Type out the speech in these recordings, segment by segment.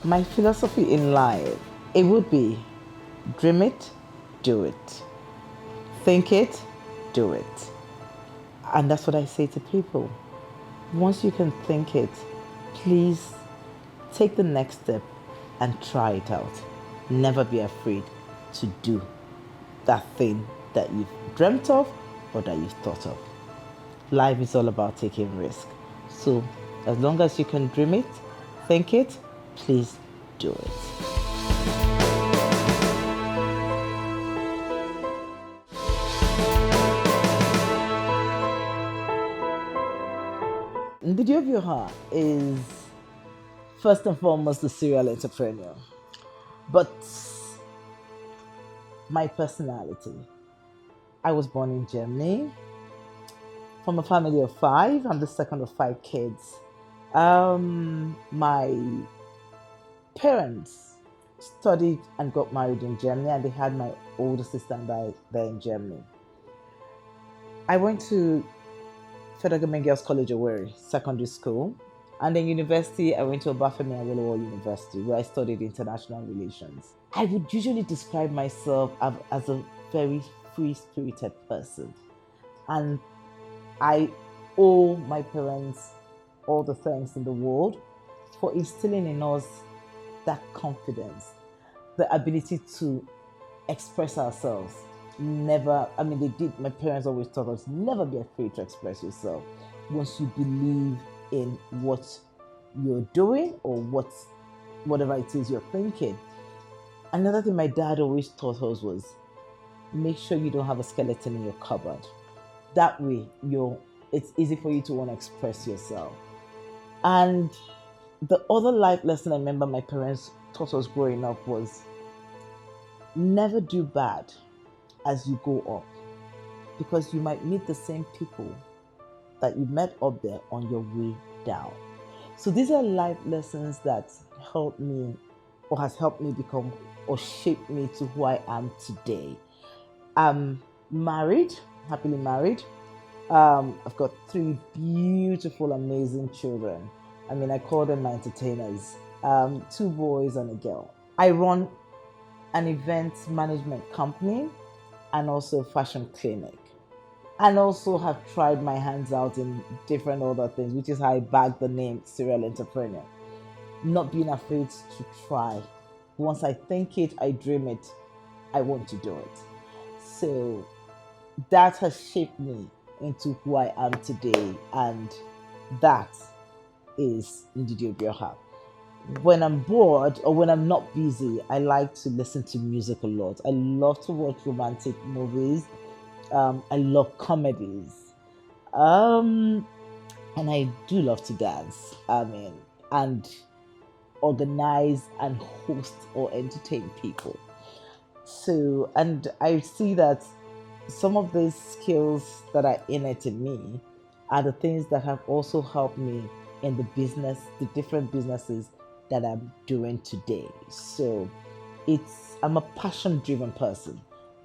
My philosophy in life, it would be dream it, do it. Think it, do it. And that's what I say to people. Once you can think it, please take the next step and try it out. Never be afraid to do that thing that you've dreamt of or that you've thought of. Life is all about taking risk. So as long as you can dream it, think it, please do it. Ndidi Obioha is first and foremost a serial entrepreneur. But my personality, I was born in Germany from a family of five. I'm the second of five kids. My parents studied and got married in Germany, and they had my older sister and I there in Germany. I went to Federal Government Girls College, Owerri, secondary school. And then university, I went to Obafemi Awolowo University, where I studied international relations. I would usually describe myself as a very free-spirited person. And I owe my parents all the thanks in the world for instilling in us that confidence, the ability to express ourselves. Never, they did, my parents always taught us, never be afraid to express yourself once you believe in what you're doing or whatever it is you're thinking. Another thing my dad always taught us was make sure you don't have a skeleton in your cupboard. That way, it's easy for you to want to express yourself. And the other life lesson I remember my parents taught us growing up was never do bad as you go up, because you might meet the same people that you met up there on your way down. So these are life lessons that helped me or has helped me become or shaped me to who I am today. I'm married, happily married. I've got three beautiful, amazing children. I call them my entertainers. Two boys and a girl. I run an event management company and also fashion clinic. And also have tried my hands out in different other things, which is how I bagged the name serial entrepreneur. Not being afraid to try. Once I think it, I dream it, I want to do it. So that has shaped me into who I am today, and that is Ndidi Obioha. When I'm bored or when I'm not busy, I like to listen to music a lot. I love to watch romantic movies. I love comedies. And I do love to dance. And organize and host or entertain people. So, and I see that some of these skills that are innate in me are the things that have also helped me in the different businesses that I'm doing today. So I'm a passion driven person,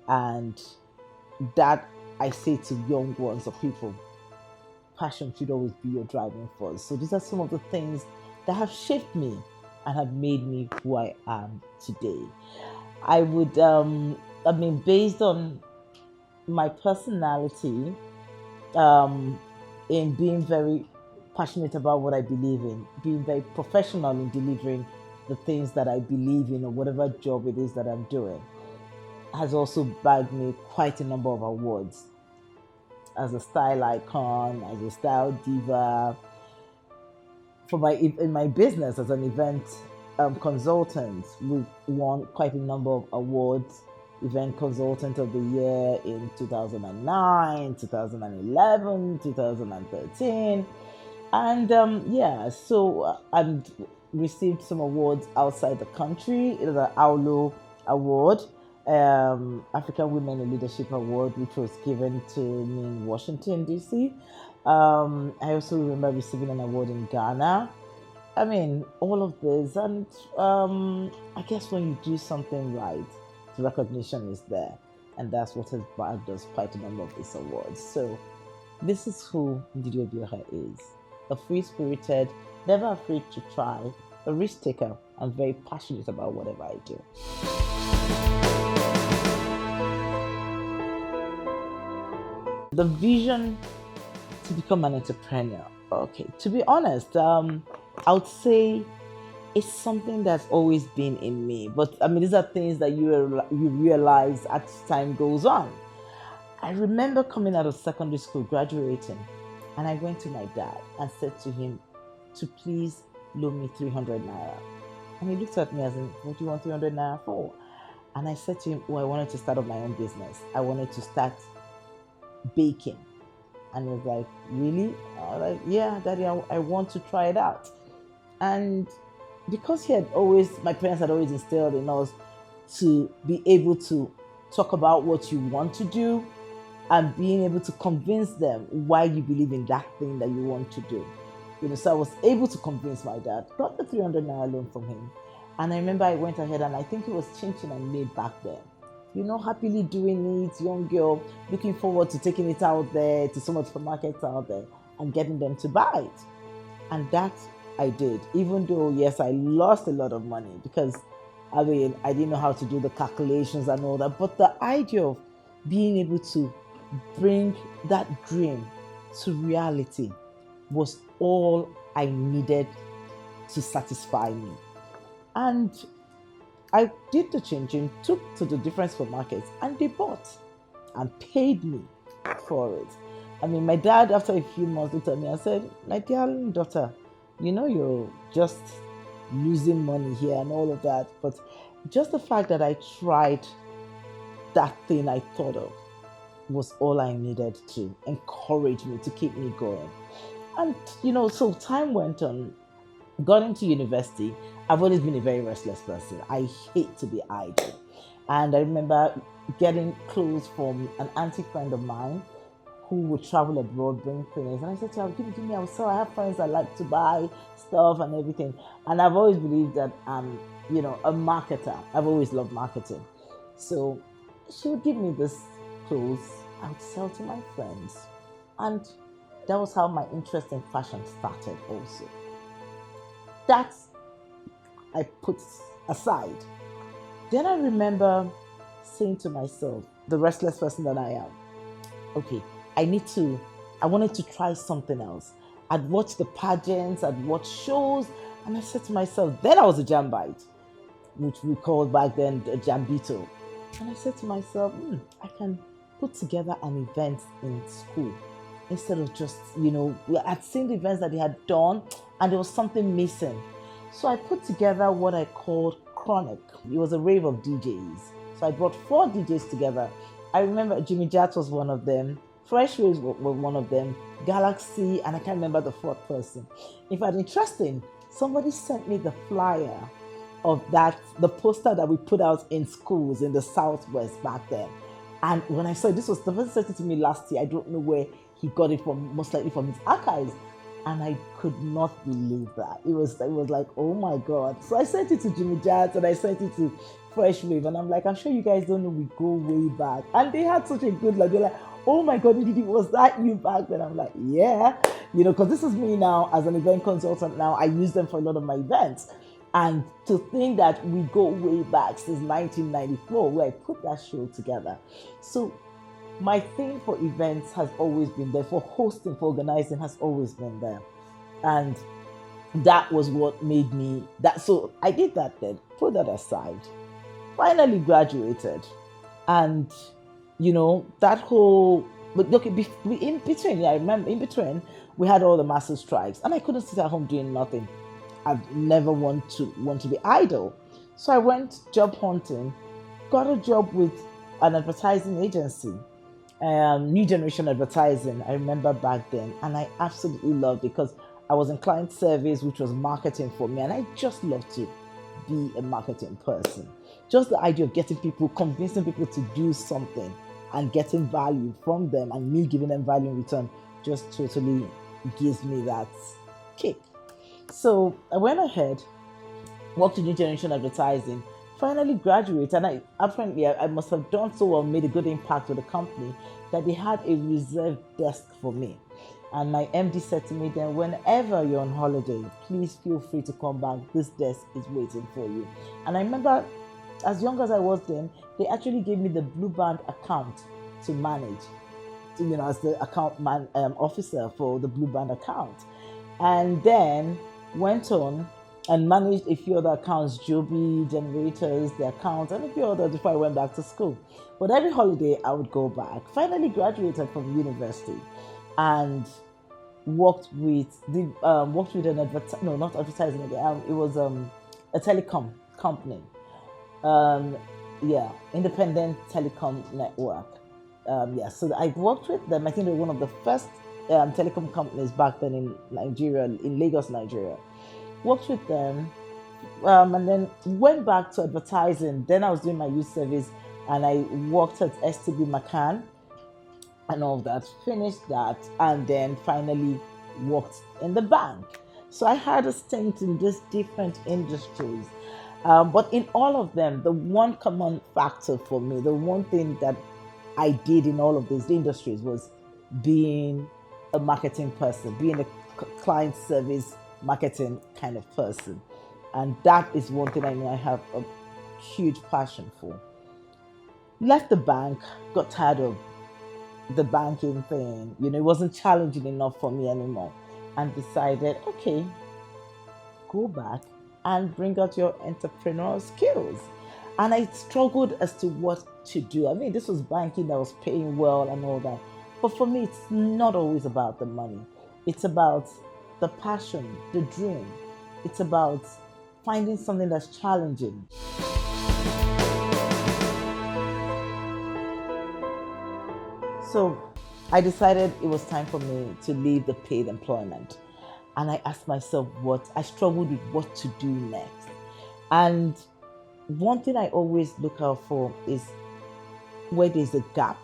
and that I say to young ones or people, passion should always be your driving force. So these are some of the things that have shaped me and have made me who I am today. I would, based on my personality, in being very passionate about what I believe in, being very professional in delivering the things that I believe in or whatever job it is that I'm doing, has also bagged me quite a number of awards as a style icon, as a style diva. In my business as an event consultant, we've won quite a number of awards. Event Consultant of the Year in 2009, 2011, 2013. And so I've received some awards outside the country. The AULO Award, African Women in Leadership Award, which was given to me in Washington, D.C. I also remember receiving an award in Ghana. All of this. And I guess when you do something right, the recognition is there. And that's what has bagged us quite a number of these awards. So this is who Ndidi Obioha is. A free-spirited, never afraid to try, a risk taker. I'm very passionate about whatever I do. The vision to become an entrepreneur. Okay, to be honest, I would say it's something that's always been in me. But I mean, these are things that you realize as time goes on. I remember coming out of secondary school, graduating, and I went to my dad and said to him to please loan me 300 naira. And he looked at me as in, what do you want 300 naira for? And I said to him, oh, I wanted to start up my own business. I wanted to start baking. And he was like, really? I was like, yeah, daddy, I want to try it out. And because my parents had always instilled in us to be able to talk about what you want to do and being able to convince them why you believe in that thing that you want to do. So I was able to convince my dad, got the 300 naira loan from him. And I remember I went ahead and I think it was chin chin and made back then. Happily doing it, young girl, looking forward to taking it out there to some of the supermarkets out there and getting them to buy it. And that I did, even though, yes, I lost a lot of money because, I didn't know how to do the calculations and all that. But the idea of being able to bring that dream to reality was all I needed to satisfy me. And I did the changing, took to the different supermarkets, and they bought and paid me for it. I mean, my dad, after a few months, looked at me and said, my darling daughter, you're just losing money here and all of that. But just the fact that I tried that thing I thought of was all I needed to encourage me, to keep me going. And, so time went on, got into university. I've always been a very restless person. I hate to be idle. And I remember getting clothes from an auntie friend of mine who would travel abroad, bring things. And I said to her, give me, I'll sell. I have friends that like to buy stuff and everything. And I've always believed that I'm, a marketer. I've always loved marketing. So she would give me this clothes. I would sell to my friends. And that was how my interest in fashion started also. That I put aside. Then I remember saying to myself, the restless person that I am, okay, I wanted to try something else. I'd watched the pageants, I'd watched shows, and I said to myself, then I was a jambite, which we called back then a jambito. And I said to myself, I can put together an event in school instead of just, I'd seen the events that they had done and there was something missing. So I put together what I called Klinik. It was a rave of DJs. So I brought 4 DJs together. I remember Jimmy Jat was one of them. Fresh Waves were one of them. Galaxy, and I can't remember the 4th person. In fact, interesting, somebody sent me the flyer of the poster that we put out in schools in the Southwest back then. And when I saw it, this was the person sent it to me last year. I don't know where he got it from, most likely from his archives. And I could not believe that. It was like, oh my God. So I sent it to Jimmy Jazz and I sent it to Fresh Wave. And I'm like, I'm sure you guys don't know we go way back. And they had such a good, they're like, oh my God, Ndidi, was that you back then? I'm like, yeah. Because this is me now as an event consultant now. I use them for a lot of my events. And to think that we go way back since 1994, where I put that show together. So my thing for events has always been there, for hosting, for organizing has always been there. And that was what made me that. So I did that then, put that aside, finally graduated. And, that whole, but okay, in between, I remember in between, we had all the massive strikes and I couldn't sit at home doing nothing. I've never want to be idle. So I went job hunting, got a job with an advertising agency. New Generation Advertising, I remember back then, and I absolutely loved it because I was in client service, which was marketing for me, and I just love to be a marketing person. Just the idea of getting people, convincing people to do something and getting value from them and me giving them value in return just totally gives me that kick. So I went ahead, worked in New Generation Advertising, finally graduated, and I must have done so well, made a good impact with the company, that they had a reserved desk for me. And my MD said to me then, whenever you're on holiday, please feel free to come back. This desk is waiting for you. And I remember, as young as I was then, they actually gave me the Blue Band account to manage, as the account officer for the Blue Band account. And then went on and managed a few other accounts, Joby, generators, the accounts, and a few others before I went back to school. But every holiday I would go back. Finally graduated from university and worked with not advertising again. It was a telecom company. Independent telecom network. So I worked with them. I think they were one of the first telecom companies back then in Nigeria, in Lagos, Nigeria. Worked with them, and then went back to advertising. Then I was doing my youth service, and I worked at STB McCann and all that. Finished that, and then finally worked in the bank. So I had a stint in just different industries. But in all of them, the one common factor for me, the one thing that I did in all of these industries was being a marketing person, being a client service marketing kind of person. And that is one thing I know I have a huge passion for. Left the bank, got tired of the banking thing. It wasn't challenging enough for me anymore. And decided, okay, go back and bring out your entrepreneurial skills. And I struggled as to what to do. I mean, this was banking that was paying well and all that. But for me, it's not always about the money. It's about the passion, the dream. It's about finding something that's challenging. So I decided it was time for me to leave the paid employment. And I asked myself I struggled with what to do next. And one thing I always look out for is where there's a gap,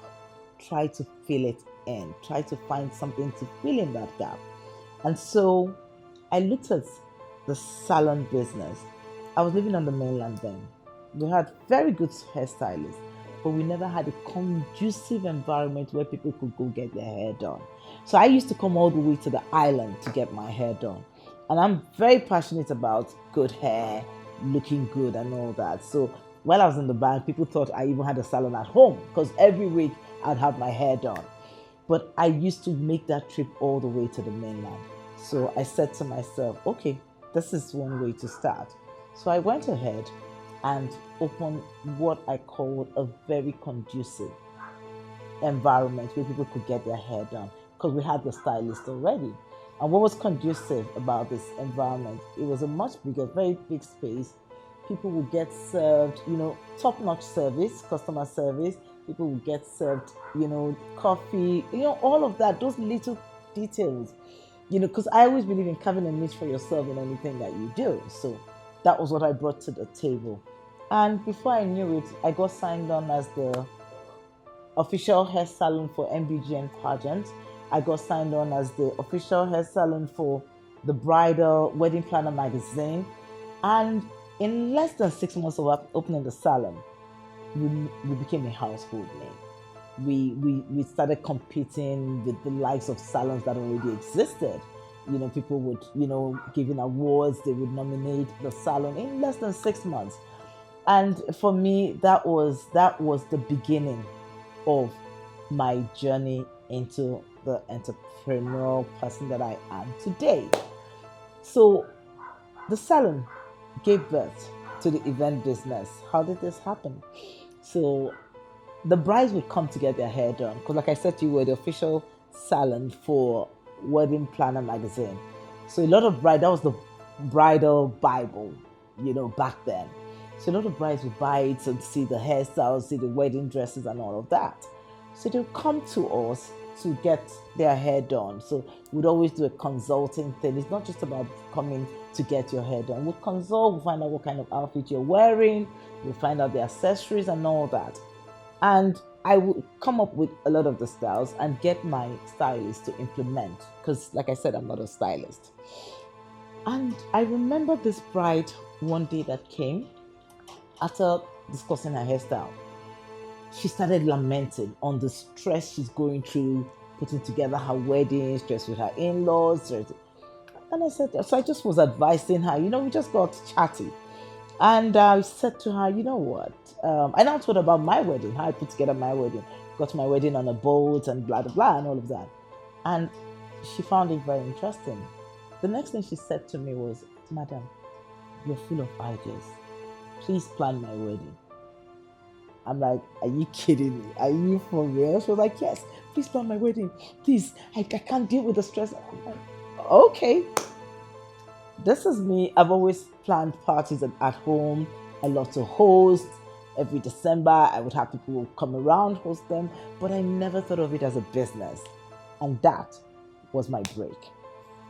try to fill it in, try to find something to fill in that gap. And so I looked at the salon business. I was living on the mainland then. We had very good hairstylists, but we never had a conducive environment where people could go get their hair done. So I used to come all the way to the island to get my hair done. And I'm very passionate about good hair, looking good and all that. So while I was in the bank, people thought I even had a salon at home because every week I'd have my hair done. But I used to make that trip all the way to the mainland. So I said to myself, okay, this is one way to start. So I went ahead and opened what I called a very conducive environment where people could get their hair done because we had the stylist already. And what was conducive about this environment, it was a much bigger, very big space. People would get served, top-notch service, customer service. People would get served, coffee, all of that, those little details, because I always believe in carving a niche for yourself in anything that you do. So that was what I brought to the table. And before I knew it, I got signed on as the official hair salon for MBGN pageant. I got signed on as the official hair salon for the Bridal Wedding Planner magazine. And in less than 6 months of opening the salon, we became a household name. We started competing with the likes of salons that already existed. People would, giving awards, they would nominate the salon in less than 6 months. And for me, that was the beginning of my journey into the entrepreneurial person that I am today. So the salon gave birth to the event business. How did this happen? So the brides would come to get their hair done because, like I said to you, we're the official salon for Wedding Planner magazine. So a lot of brides, that was the bridal Bible, back then. So a lot of brides would buy it and see the hairstyles, see the wedding dresses and all of that. So they'll come to us to get their hair done. So we'd always do a consulting thing. It's not just about coming to get your hair done. We'll consult, we'll find out what kind of outfit you're wearing, we'll find out the accessories and all that. And I would come up with a lot of the styles and get my stylist to implement, because like I said, I'm not a stylist. And I remember this bride one day that came after discussing her hairstyle. She started lamenting on the stress she's going through putting together her wedding, stressed with her in-laws. And I said, so I just was advising her, we just got chatty. And I said to her, you know what? I now told her about my wedding, how I put together my wedding, got my wedding on a boat and blah, blah, blah, and all of that. And she found it very interesting. The next thing she said to me was, Madam, you're full of ideas. Please plan my wedding. I'm like, are you kidding me? Are you for real? She was like, yes, please plan my wedding. Please, I can't deal with the stress. I'm like, okay. This is me. I've always planned parties at home. I love to host. Every December, I would have people come around, host them. But I never thought of it as a business. And that was my break.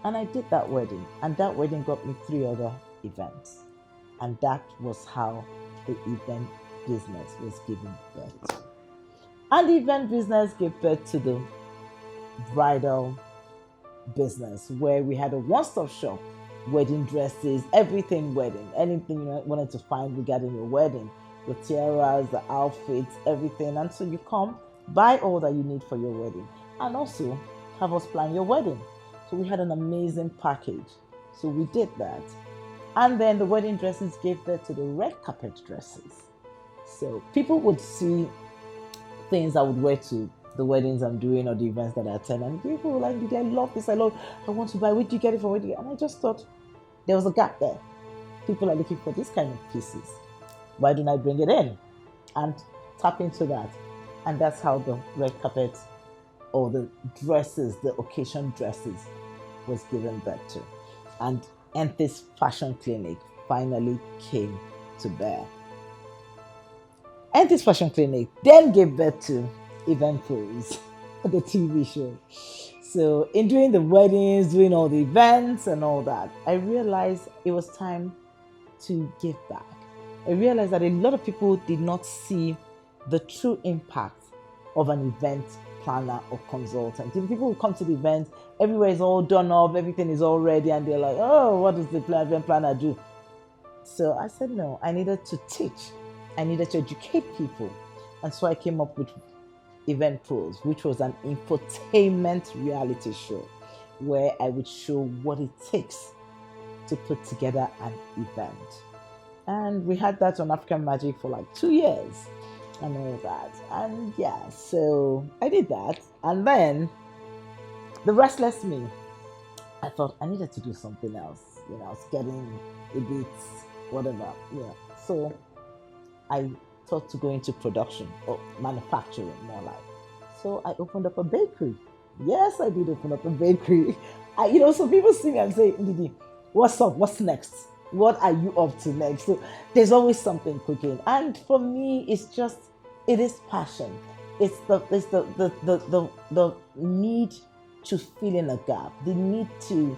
And I did that wedding. And that wedding got me 3 other events. And that was how the event business was given birth to. And the event business gave birth to the bridal business, where we had a one-stop shop, wedding dresses, everything wedding, anything you wanted to find regarding your wedding, the tiaras, the outfits, everything. And so you come, buy all that you need for your wedding, and also have us plan your wedding. So we had an amazing package. So we did that. And then the wedding dresses gave birth to the red carpet dresses. So people would see things I would wear to the weddings I'm doing or the events that I attend, and people were like, I love this, I want to buy, where did you get it from? And I just thought there was a gap there. People are looking for this kind of pieces. Why don't I bring it in and tap into that? And that's how the red carpet, or the dresses, the occasion dresses, was given birth to. And Enthyst Fashion Klinik finally came to bear. Enthyst Fashion Klinik then gave birth to Event Pros, the TV show. So in doing the weddings, doing all the events and all that, I realized it was time to give back. I realized that a lot of people did not see the true impact of an event planner or consultant. If people will come to the event, everywhere is all done up, everything is all ready, and they're like, oh, what does the event planner do? So I said, no, I needed to teach. I needed to educate people. And so I came up with Event Pros, which was an infotainment reality show where I would show what it takes to put together an event. And we had that on African Magic for like 2 years and all that. And yeah, so I did that. And then the restless me, I thought I needed to do something else. I was getting a bit whatever. So I thought to go into production or manufacturing, more like. So I opened up a bakery. Yes, I did open up a bakery. So people see me and say, Ndidi, what's up? What's next? What are you up to next? So there's always something cooking. And for me, it is passion. It's the need to fill in a gap, the need to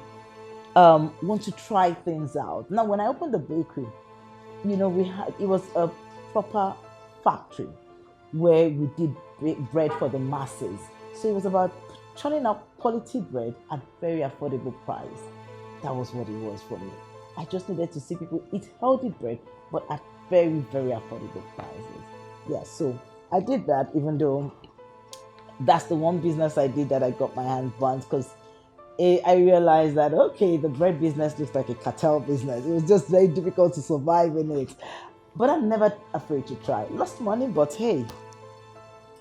want to try things out. Now, when I opened the bakery, it was a proper factory where we did bread for the masses. So it was about churning out quality bread at very affordable price. That was what it was for me. I just needed to see people eat healthy bread, but at very, very affordable prices. Yeah, so I did that, even though that's the one business I did that I got my hand burnt, because I realized that, okay, the bread business looks like a cartel business. It was just very difficult to survive in it. But I'm never afraid to try. Lost money, but hey,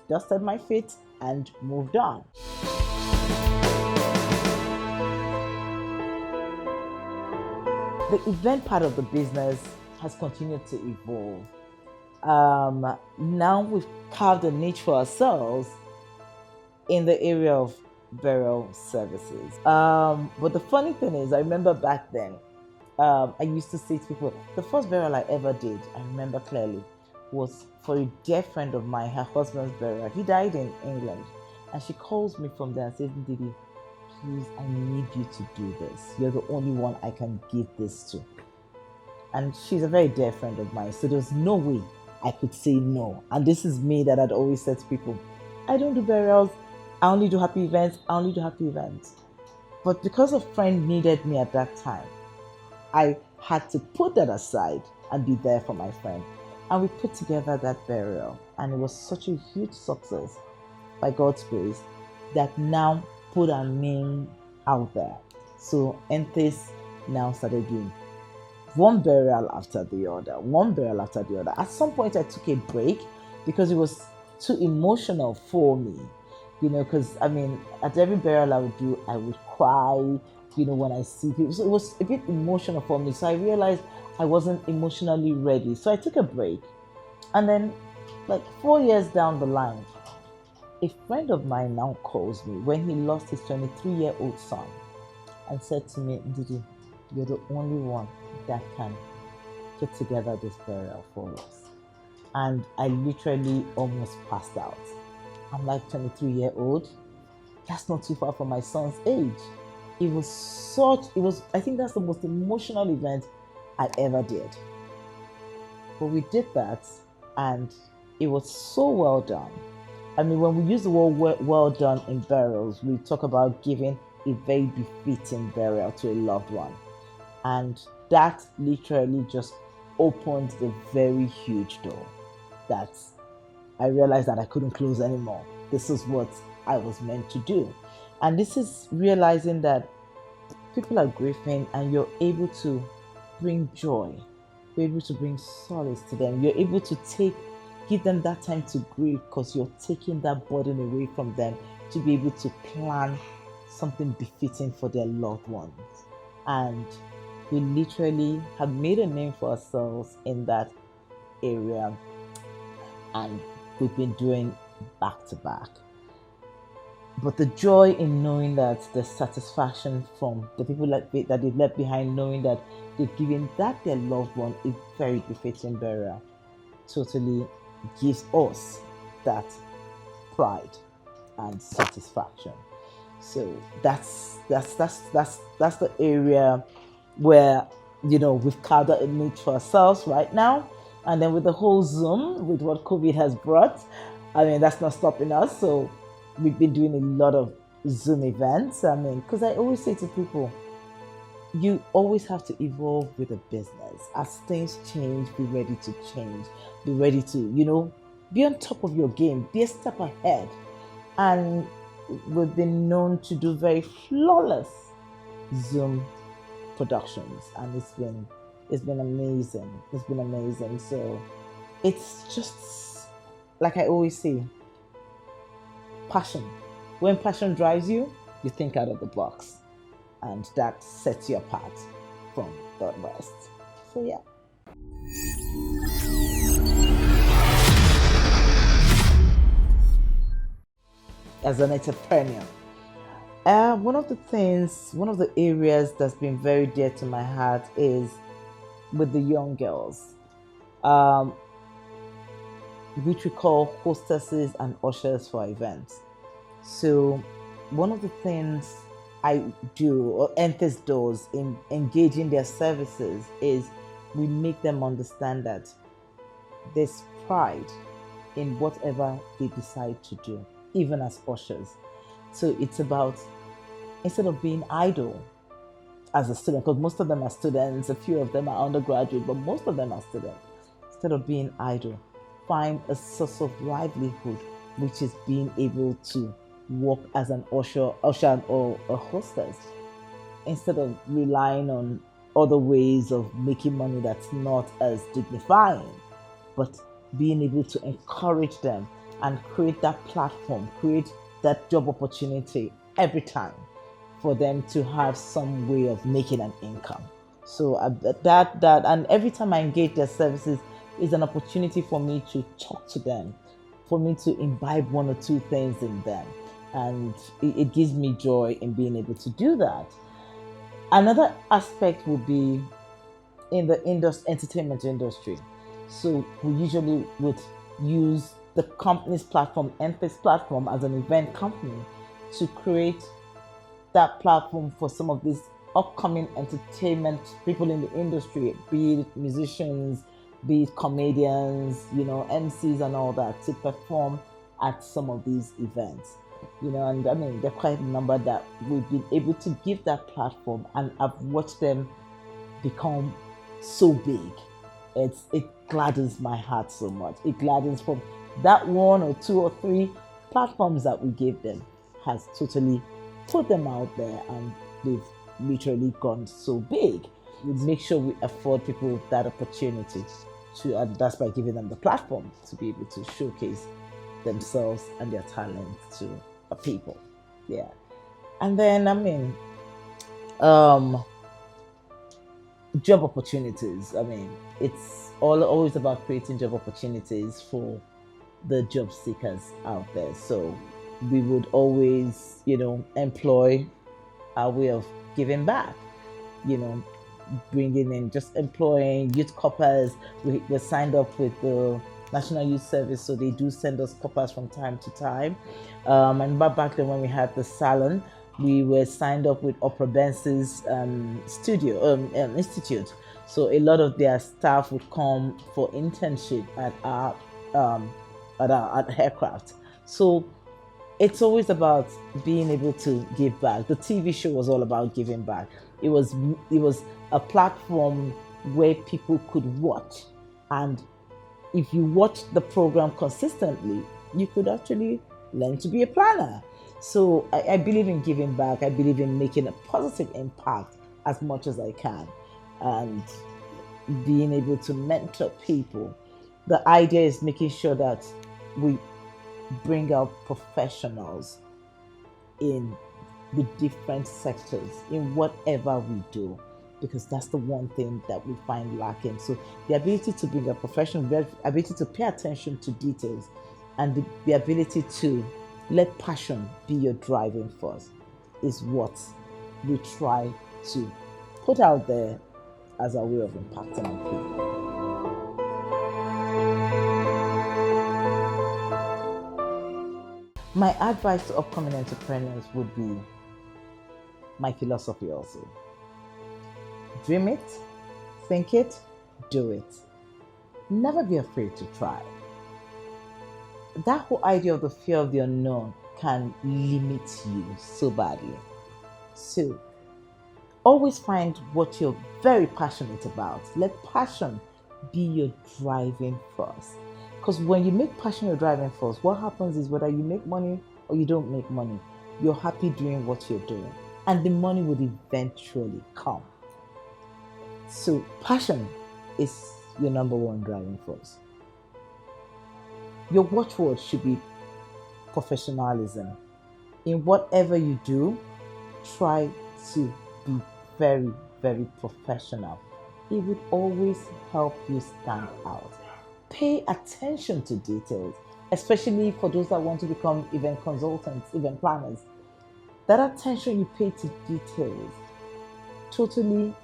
dusted my feet and moved on. The event part of the business has continued to evolve. Now we've carved a niche for ourselves in the area of burial services. But the funny thing is, I remember back then, I used to say to people, the first burial I ever did, I remember clearly, was for a dear friend of mine, her husband's burial. He died in England. And she calls me from there and says, Ndidi, please, I need you to do this. You're the only one I can give this to. And she's a very dear friend of mine, so there's no way I could say no. And this is me that I'd always said to people, I don't do burials, I only do happy events, But because a friend needed me at that time, I had to put that aside and be there for my friend. And we put together that burial, and it was such a huge success by God's grace. that now put our name out there. So Enthyst now started doing one burial after the other, one burial after the other. At some point, I took a break because it was too emotional for me, because I mean, at every burial I would do, I would cry, when I see people. So it was a bit emotional for me. So I realized I wasn't emotionally ready. So I took a break. And then, like 4 years down the line, a friend of mine now calls me when he lost his 23-year-old son and said to me, Ndidi, you're the only one that can put together this burial for us. And I literally almost passed out. I'm like 23-year-old. That's not too far from my son's age. I think that's the most emotional event I ever did. But we did that and it was so well done. I mean, when we use the word well done in burials, we talk about giving a very befitting burial to a loved one. And that literally just opened a very huge door that I realized that I couldn't close anymore. This is what I was meant to do. And this is realizing that people are grieving and you're able to bring joy, you're able to bring solace to them, you're able to give them that time to grieve because you're taking that burden away from them to be able to plan something befitting for their loved ones. And we literally have made a name for ourselves in that area, and we've been doing back to back. But the joy in knowing that the satisfaction from the people that they've left behind, knowing that they've given that their loved one a very befitting burial, totally gives us that pride and satisfaction. So that's the area where we've carved out a niche for ourselves right now. And then with the whole Zoom, with what COVID has brought, I mean, that's not stopping us. So we've been doing a lot of Zoom events. I mean, because I always say to people, you always have to evolve with a business. As things change, be ready to change. Be ready to, be on top of your game. Be a step ahead. And we've been known to do very flawless Zoom productions, and it's been amazing. It's been amazing. So it's just like I always say, passion. When passion drives you, you think out of the box, and that sets you apart from the rest. So yeah. As an entrepreneur, one of the areas that's been very dear to my heart is with the young girls, um, which we call hostesses and ushers for events. So, one of the things I do, or Enthyst does in engaging their services, is we make them understand that there's pride in whatever they decide to do, even as ushers. So it's about, instead of being idle as a student, because most of them are students, a few of them are undergraduate, but most of them are students. Instead of being idle, find a source of livelihood, which is being able to work as an usher or a hostess, instead of relying on other ways of making money that's not as dignifying, but being able to encourage them and create that platform, create that job opportunity every time for them to have some way of making an income. So and every time I engage their services is an opportunity for me to talk to them, for me to imbibe one or two things in them, and it gives me joy in being able to do that. Another aspect would be in the entertainment industry. So we usually would use the company's platform, Enthyst platform, as an event company to create that platform for some of these upcoming entertainment people in the industry, be it musicians, be it comedians, MCs and all that, to perform at some of these events. And I mean, there are quite a number that we've been able to give that platform, and I've watched them become so big. It gladdens my heart so much. It gladdens from that one or two or three platforms that we gave them has totally put them out there, and they've literally gone so big. We make sure we afford people that opportunity to, and that's by giving them the platform to be able to showcase themselves and their talent to people. Yeah. And then, um, job opportunities. It's always about creating job opportunities for the job seekers out there. So we would always, employ our way of giving back, you know, bringing in, just employing youth coppers. We're signed up with the National Youth Service, so they do send us coppers from time to time. And back then when we had the salon, we were signed up with Opera Benson's institute. So a lot of their staff would come for internship um, at aircraft. So it's always about being able to give back. The TV show was all about giving back. It was a platform where people could watch, and if you watch the program consistently, you could actually learn to be a planner. So I believe in giving back. I believe in making a positive impact as much as I can, and being able to mentor people. The idea is making sure that we bring out professionals in the different sectors in whatever we do, because that's the one thing that we find lacking. So the ability to bring a professional, the ability to pay attention to details, and the ability to let passion be your driving force is what we try to put out there as a way of impacting on people. My advice to upcoming entrepreneurs would be my philosophy also. Dream it, think it, do it. Never be afraid to try. That whole idea of the fear of the unknown can limit you so badly. So always find what you're very passionate about. Let passion be your driving force. Because when you make passion your driving force, what happens is whether you make money or you don't make money, you're happy doing what you're doing. And the money would eventually come. So passion is your number one driving force. Your watchword should be professionalism. In whatever you do, try to be very, very professional. It would always help you stand out. Pay attention to details, especially for those that want to become event consultants, event planners. That attention you pay to details totally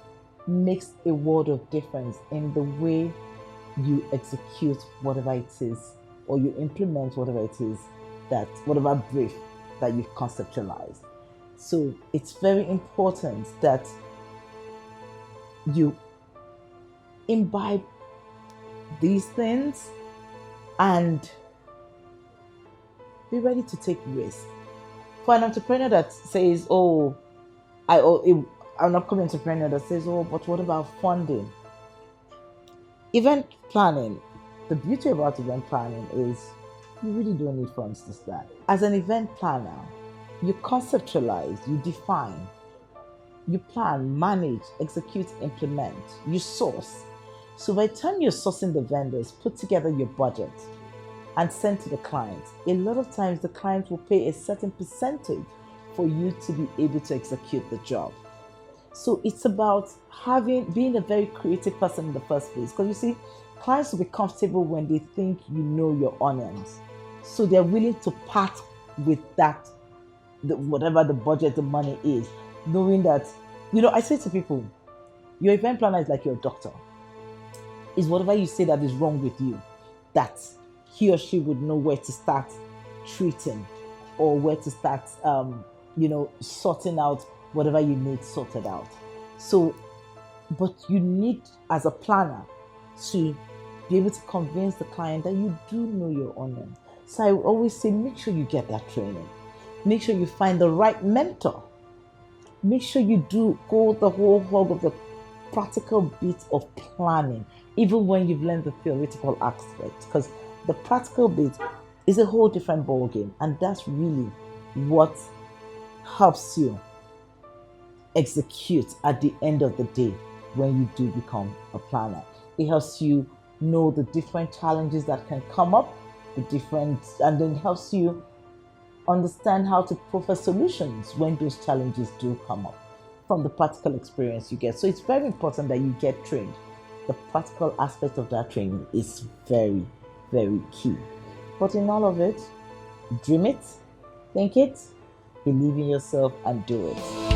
makes a world of difference in the way you execute whatever it is, or you implement whatever it is, that whatever brief that you've conceptualized. So it's very important that you imbibe these things and be ready to take risks. For an entrepreneur that says, an upcoming entrepreneur that says, but what about funding? Event planning, the beauty about event planning is you really don't need funds to start. As an event planner, you conceptualize, you define, you plan, manage, execute, implement, you source. So by the time you're sourcing the vendors, put together your budget and send to the client. A lot of times the client will pay a certain percentage for you to be able to execute the job. So it's about being a very creative person in the first place. Because you see, clients will be comfortable when they think you know your onions. So they're willing to part with that, whatever the budget, the money is, knowing that, I say to people, your event planner is like your doctor. Is whatever you say that is wrong with you, that he or she would know where to start treating, or where to start, sorting out whatever you need sorted out. So, but you need, as a planner, to be able to convince the client that you do know your onion. So I always say, make sure you get that training. Make sure you find the right mentor. Make sure you go the whole hog of the practical bit of planning, even when you've learned the theoretical aspect, because the practical bit is a whole different ballgame, and that's really what helps you execute at the end of the day when you do become a planner. It helps you know the different challenges that can come up, and then helps you understand how to proffer solutions when those challenges do come up from the practical experience you get. So it's very important that you get trained. The practical aspect of that training is very, very key. But in all of it, dream it, think it, believe in yourself, and do it.